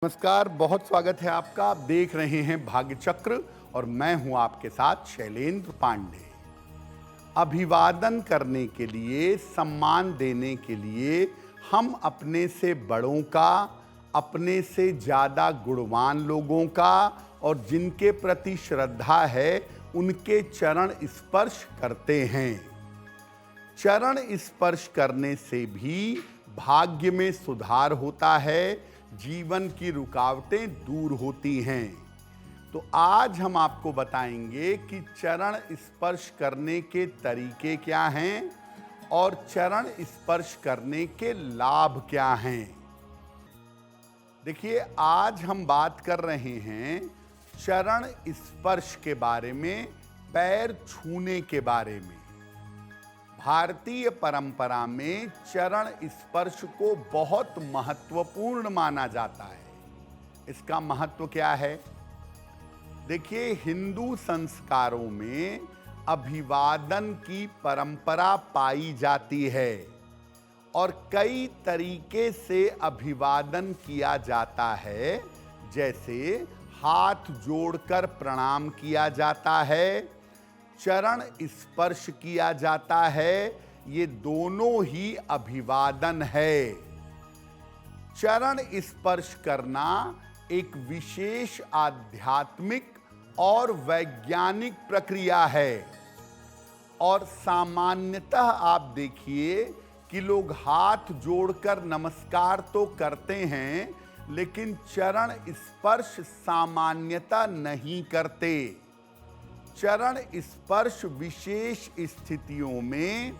नमस्कार, बहुत स्वागत है आपका। आप देख रहे हैं भाग्य चक्र और मैं हूं आपके साथ शैलेंद्र पांडे। अभिवादन करने के लिए, सम्मान देने के लिए हम अपने से बड़ों का, अपने से ज़्यादा गुणवान लोगों का और जिनके प्रति श्रद्धा है उनके चरण स्पर्श करते हैं। चरण स्पर्श करने से भी भाग्य में सुधार होता है, जीवन की रुकावटें दूर होती हैं। तो आज हम आपको बताएंगे कि चरण स्पर्श करने के तरीके क्या हैं और चरण स्पर्श करने के लाभ क्या हैं। देखिए, आज हम बात कर रहे हैं चरण स्पर्श के बारे में, पैर छूने के बारे में। भारतीय परंपरा में चरण स्पर्श को बहुत महत्वपूर्ण माना जाता है। इसका महत्व क्या है? देखिए, हिंदू संस्कारों में अभिवादन की परंपरा पाई जाती है और कई तरीके से अभिवादन किया जाता है। जैसे हाथ जोड़कर प्रणाम किया जाता है, चरण स्पर्श किया जाता है, ये दोनों ही अभिवादन है। चरण स्पर्श करना एक विशेष आध्यात्मिक और वैज्ञानिक प्रक्रिया है और सामान्यतः आप देखिए कि लोग हाथ जोड़कर नमस्कार तो करते हैं, लेकिन चरण स्पर्श सामान्यतः नहीं करते। चरण स्पर्श विशेष स्थितियों में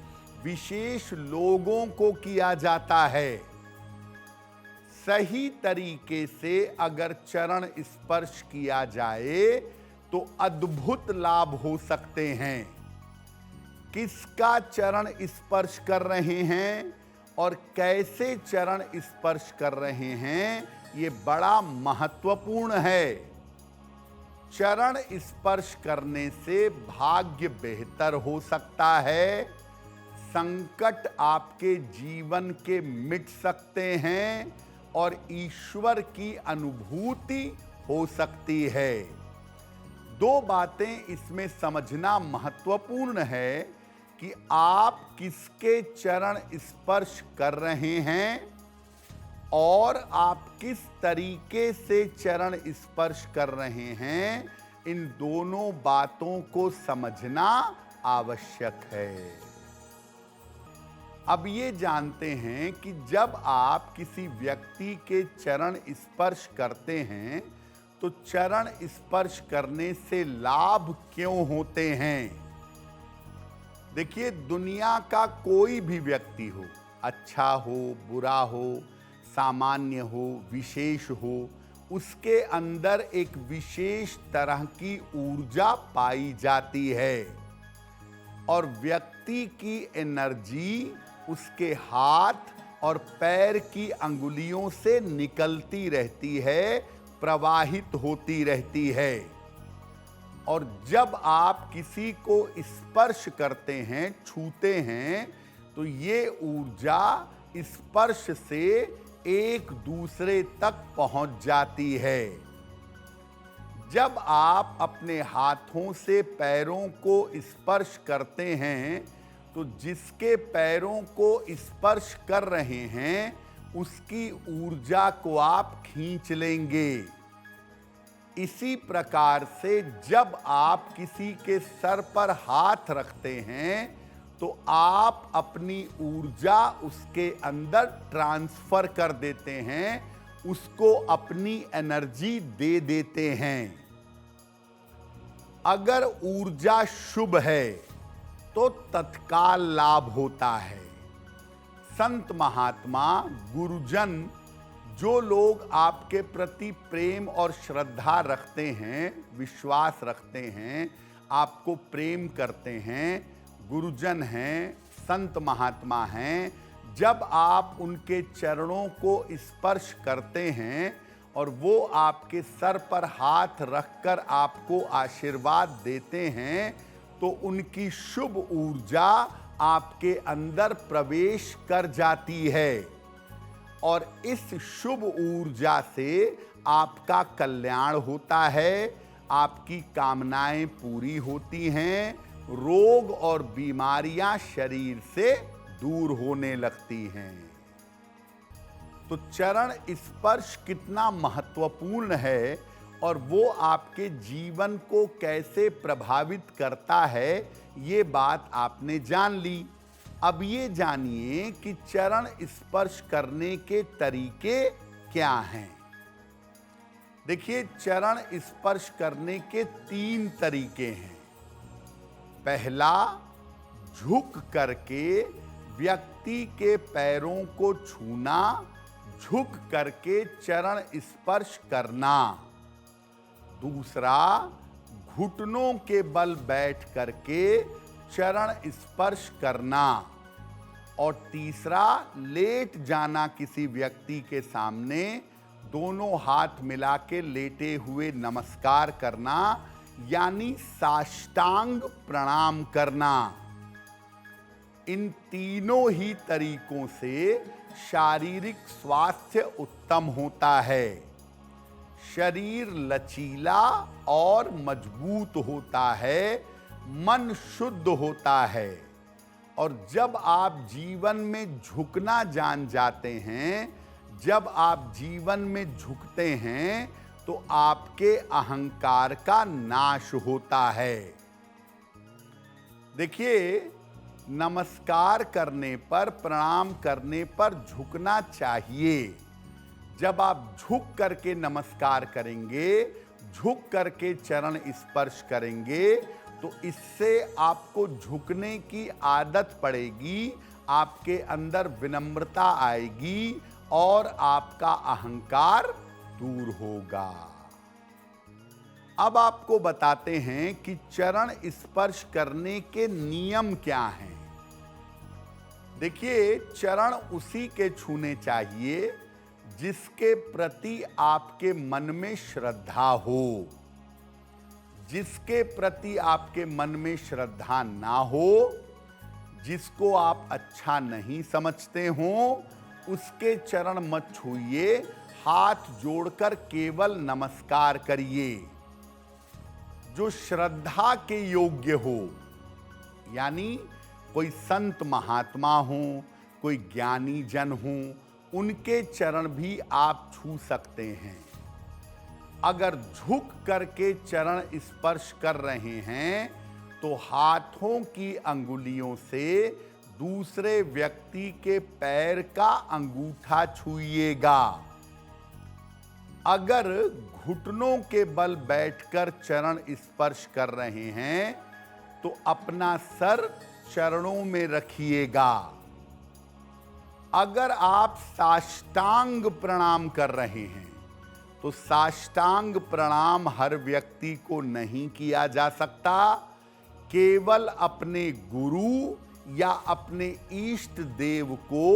विशेष लोगों को किया जाता है। सही तरीके से अगर चरण स्पर्श किया जाए तो अद्भुत लाभ हो सकते हैं। किसका चरण स्पर्श कर रहे हैं और कैसे चरण स्पर्श कर रहे हैं, ये बड़ा महत्वपूर्ण है। चरण स्पर्श करने से भाग्य बेहतर हो सकता है, संकट आपके जीवन के मिट सकते हैं और ईश्वर की अनुभूति हो सकती है। दो बातें इसमें समझना महत्वपूर्ण है कि आप किसके चरण स्पर्श कर रहे हैं और आप किस तरीके से चरण स्पर्श कर रहे हैं। इन दोनों बातों को समझना आवश्यक है। अब ये जानते हैं कि जब आप किसी व्यक्ति के चरण स्पर्श करते हैं तो चरण स्पर्श करने से लाभ क्यों होते हैं। देखिए, दुनिया का कोई भी व्यक्ति हो, अच्छा हो, बुरा हो, सामान्य हो, विशेष हो, उसके अंदर एक विशेष तरह की ऊर्जा पाई जाती है और व्यक्ति की एनर्जी उसके हाथ और पैर की अंगुलियों से निकलती रहती है, प्रवाहित होती रहती है। और जब आप किसी को स्पर्श करते हैं, छूते हैं, तो ये ऊर्जा स्पर्श से एक दूसरे तक पहुंच जाती है। जब आप अपने हाथों से पैरों को स्पर्श करते हैं तो जिसके पैरों को स्पर्श कर रहे हैं उसकी ऊर्जा को आप खींच लेंगे। इसी प्रकार से जब आप किसी के सर पर हाथ रखते हैं तो आप अपनी ऊर्जा उसके अंदर ट्रांसफर कर देते हैं, उसको अपनी एनर्जी दे देते हैं। अगर ऊर्जा शुभ है तो तत्काल लाभ होता है। संत महात्मा, गुरुजन, जो लोग आपके प्रति प्रेम और श्रद्धा रखते हैं, विश्वास रखते हैं, आपको प्रेम करते हैं, गुरुजन हैं, संत महात्मा हैं, जब आप उनके चरणों को स्पर्श करते हैं और वो आपके सर पर हाथ रखकर आपको आशीर्वाद देते हैं तो उनकी शुभ ऊर्जा आपके अंदर प्रवेश कर जाती है और इस शुभ ऊर्जा से आपका कल्याण होता है, आपकी कामनाएं पूरी होती हैं, रोग और बीमारियां शरीर से दूर होने लगती हैं। तो चरण स्पर्श कितना महत्वपूर्ण है और वो आपके जीवन को कैसे प्रभावित करता है, ये बात आपने जान ली। अब ये जानिए कि चरण स्पर्श करने के तरीके क्या हैं। देखिए, चरण स्पर्श करने के 3 तरीके हैं। पहला, झुक करके व्यक्ति के पैरों को छूना, झुक करके चरण स्पर्श करना। दूसरा, घुटनों के बल बैठ करके चरण स्पर्श करना। और तीसरा, लेट जाना किसी व्यक्ति के सामने, दोनों हाथ मिला के लेटे हुए नमस्कार करना, यानी साष्टांग प्रणाम करना। इन तीनों ही तरीकों से शारीरिक स्वास्थ्य उत्तम होता है, शरीर लचीला और मजबूत होता है, मन शुद्ध होता है। और जब आप जीवन में झुकना जान जाते हैं, जब आप जीवन में झुकते हैं, तो आपके अहंकार का नाश होता है। देखिए, नमस्कार करने पर, प्रणाम करने पर झुकना चाहिए। जब आप झुक करके नमस्कार करेंगे, झुक करके चरण स्पर्श करेंगे, तो इससे आपको झुकने की आदत पड़ेगी, आपके अंदर विनम्रता आएगी और आपका अहंकार दूर होगा। अब आपको बताते हैं कि चरण स्पर्श करने के नियम क्या हैं। देखिए, चरण उसी के छूने चाहिए जिसके प्रति आपके मन में श्रद्धा हो। जिसके प्रति आपके मन में श्रद्धा ना हो, जिसको आप अच्छा नहीं समझते हो, उसके चरण मत छूइए, हाथ जोड़कर केवल नमस्कार करिए। जो श्रद्धा के योग्य हो, यानी कोई संत महात्मा हो, कोई ज्ञानी जन हो, उनके चरण भी आप छू सकते हैं। अगर झुक करके चरण स्पर्श कर रहे हैं, तो हाथों की अंगुलियों से दूसरे व्यक्ति के पैर का अंगूठा छूइएगा। अगर घुटनों के बल बैठकर चरण स्पर्श कर रहे हैं, तो अपना सर चरणों में रखिएगा। अगर आप साष्टांग प्रणाम कर रहे हैं, तो साष्टांग प्रणाम हर व्यक्ति को नहीं किया जा सकता। केवल अपने गुरु या अपने इष्ट देव को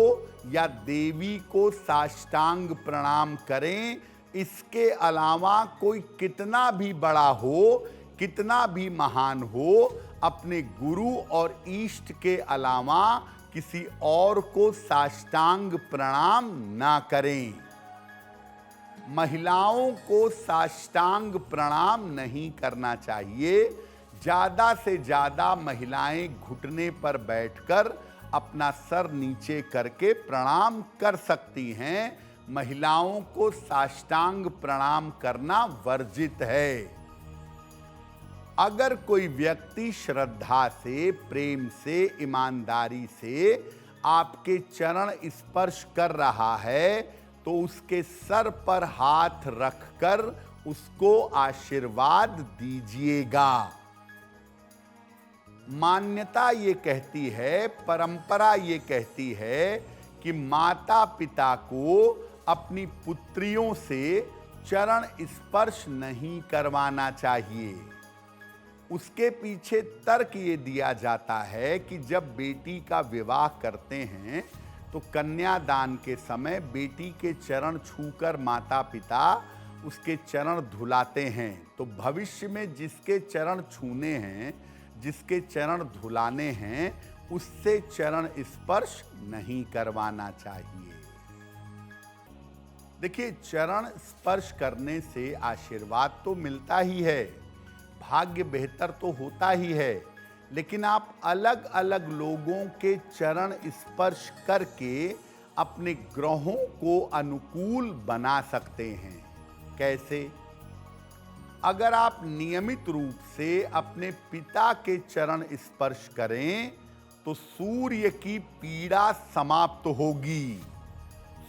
या देवी को साष्टांग प्रणाम करें। इसके अलावा कोई कितना भी बड़ा हो, कितना भी महान हो, अपने गुरु और इष्ट के अलावा किसी और को साष्टांग प्रणाम ना करें। महिलाओं को साष्टांग प्रणाम नहीं करना चाहिए। ज्यादा से ज्यादा महिलाएं घुटने पर बैठकर अपना सर नीचे करके प्रणाम कर सकती हैं। महिलाओं को साष्टांग प्रणाम करना वर्जित है। अगर कोई व्यक्ति श्रद्धा से, प्रेम से, ईमानदारी से आपके चरण स्पर्श कर रहा है, तो उसके सर पर हाथ रखकर उसको आशीर्वाद दीजिएगा। मान्यता ये कहती है, परंपरा ये कहती है कि माता पिता को अपनी पुत्रियों से चरण स्पर्श नहीं करवाना चाहिए। उसके पीछे तर्क ये दिया जाता है कि जब बेटी का विवाह करते हैं, तो कन्यादान के समय बेटी के चरण छूकर माता पिता उसके चरण धुलाते हैं। तो भविष्य में जिसके चरण छूने हैं, जिसके चरण धुलाने हैं, उससे चरण स्पर्श नहीं करवाना चाहिए। देखिए, चरण स्पर्श करने से आशीर्वाद तो मिलता ही है, भाग्य बेहतर तो होता ही है, लेकिन आप अलग अलग लोगों के चरण स्पर्श करके अपने ग्रहों को अनुकूल बना सकते हैं। कैसे? अगर आप नियमित रूप से अपने पिता के चरण स्पर्श करें तो सूर्य की पीड़ा समाप्त होगी।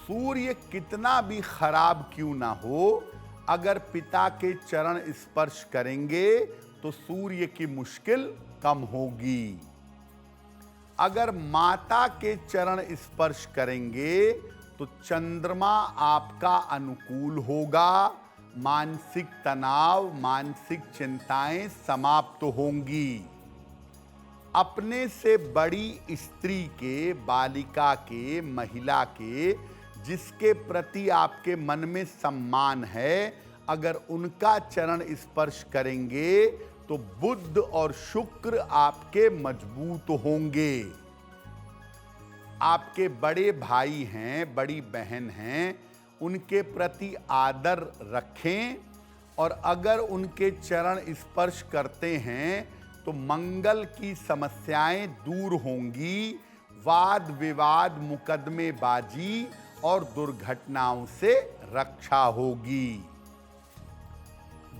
सूर्य कितना भी खराब क्यों ना हो, अगर पिता के चरण स्पर्श करेंगे तो सूर्य की मुश्किल कम होगी। अगर माता के चरण स्पर्श करेंगे तो चंद्रमा आपका अनुकूल होगा, मानसिक तनाव, मानसिक चिंताएं समाप्त होंगी। अपने से बड़ी स्त्री के, बालिका के, महिला के, जिसके प्रति आपके मन में सम्मान है, अगर उनका चरण स्पर्श करेंगे तो बुध और शुक्र आपके मजबूत होंगे। आपके बड़े भाई हैं, बड़ी बहन हैं, उनके प्रति आदर रखें, और अगर उनके चरण स्पर्श करते हैं तो मंगल की समस्याएं दूर होंगी, वाद विवाद, मुकदमेबाजी और दुर्घटनाओं से रक्षा होगी।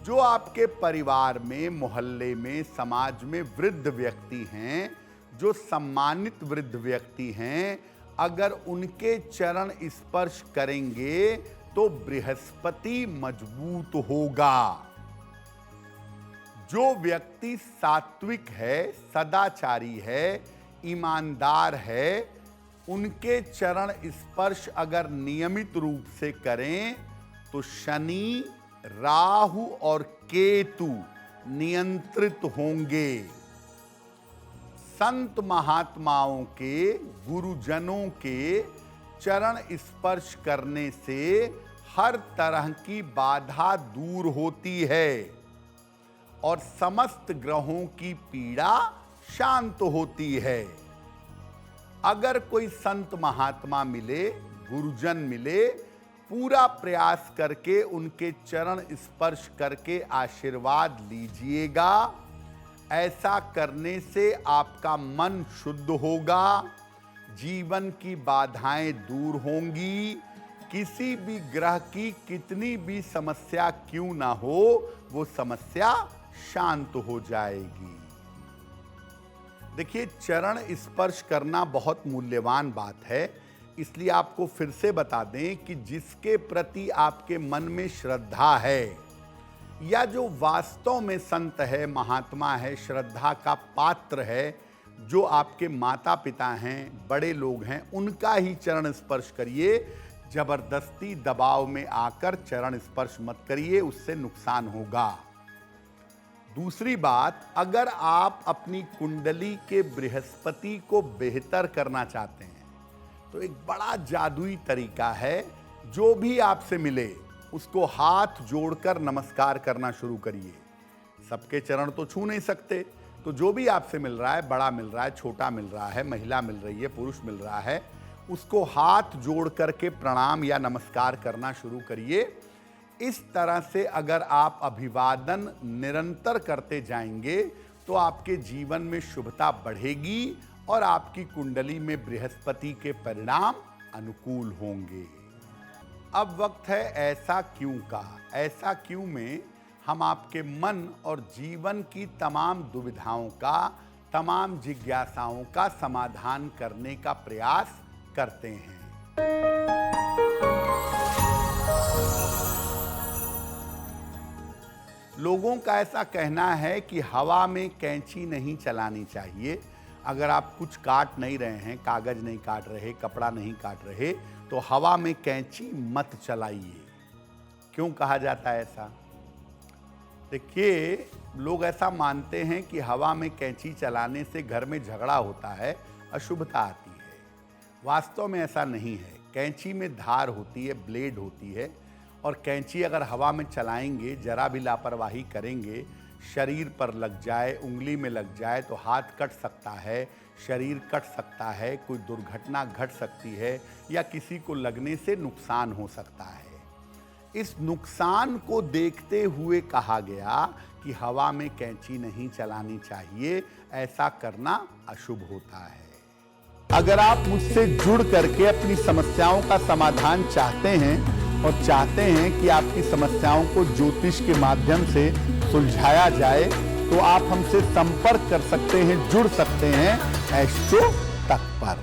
जो आपके परिवार में, मोहल्ले में, समाज में वृद्ध व्यक्ति हैं, जो सम्मानित वृद्ध व्यक्ति हैं, अगर उनके चरण स्पर्श करेंगे तो बृहस्पति मजबूत होगा। जो व्यक्ति सात्विक है, सदाचारी है, ईमानदार है, उनके चरण स्पर्श अगर नियमित रूप से करें तो शनि, राहु और केतु नियंत्रित होंगे। संत महात्माओं के, गुरुजनों के चरण स्पर्श करने से हर तरह की बाधा दूर होती है और समस्त ग्रहों की पीड़ा शांत होती है। अगर कोई संत महात्मा मिले, गुरुजन मिले, पूरा प्रयास करके उनके चरण स्पर्श करके आशीर्वाद लीजिएगा। ऐसा करने से आपका मन शुद्ध होगा, जीवन की बाधाएं दूर होंगी, किसी भी ग्रह की कितनी भी समस्या क्यों ना हो, वो समस्या शांत हो जाएगी। देखिए, चरण स्पर्श करना बहुत मूल्यवान बात है, इसलिए आपको फिर से बता दें कि जिसके प्रति आपके मन में श्रद्धा है या जो वास्तव में संत है, महात्मा है, श्रद्धा का पात्र है, जो आपके माता पिता हैं, बड़े लोग हैं, उनका ही चरण स्पर्श करिए। जबरदस्ती दबाव में आकर चरण स्पर्श मत करिए, उससे नुकसान होगा। दूसरी बात, अगर आप अपनी कुंडली के बृहस्पति को बेहतर करना चाहते हैं तो एक बड़ा जादुई तरीका है। जो भी आपसे मिले उसको हाथ जोड़कर नमस्कार करना शुरू करिए। सबके चरण तो छू नहीं सकते, तो जो भी आपसे मिल रहा है, बड़ा मिल रहा है, छोटा मिल रहा है, महिला मिल रही है, पुरुष मिल रहा है, उसको हाथ जोड़ करके प्रणाम या नमस्कार करना शुरू करिए। इस तरह से अगर आप अभिवादन निरंतर करते जाएंगे तो आपके जीवन में शुभता बढ़ेगी और आपकी कुंडली में बृहस्पति के परिणाम अनुकूल होंगे। अब वक्त है ऐसा क्यों का। ऐसा क्यों में हम आपके मन और जीवन की तमाम दुविधाओं का, तमाम जिज्ञासाओं का समाधान करने का प्रयास करते हैं। लोगों का ऐसा कहना है कि हवा में कैंची नहीं चलानी चाहिए। अगर आप कुछ काट नहीं रहे हैं, कागज नहीं काट रहे, कपड़ा नहीं काट रहे, तो हवा में कैंची मत चलाइए। क्यों कहा जाता है ऐसा? देखिए, लोग ऐसा मानते हैं कि हवा में कैंची चलाने से घर में झगड़ा होता है, अशुभता आती है। वास्तव में ऐसा नहीं है। कैंची में धार होती है, ब्लेड होती है, और कैंची अगर हवा में चलाएंगे, जरा भी लापरवाही करेंगे, शरीर पर लग जाए, उंगली में लग जाए तो हाथ कट सकता है, शरीर कट सकता है, कोई दुर्घटना घट सकती है या किसी को लगने से नुकसान हो सकता है। इस नुकसान को देखते हुए कहा गया कि हवा में कैंची नहीं चलानी चाहिए, ऐसा करना अशुभ होता है। अगर आप मुझसे जुड़ करके अपनी समस्याओं का समाधान चाहते हैं और चाहते हैं कि आपकी समस्याओं को ज्योतिष के माध्यम से सुलझाया जाए, तो आप हमसे संपर्क कर सकते हैं, जुड़ सकते हैं एस्ट्रो तक पर।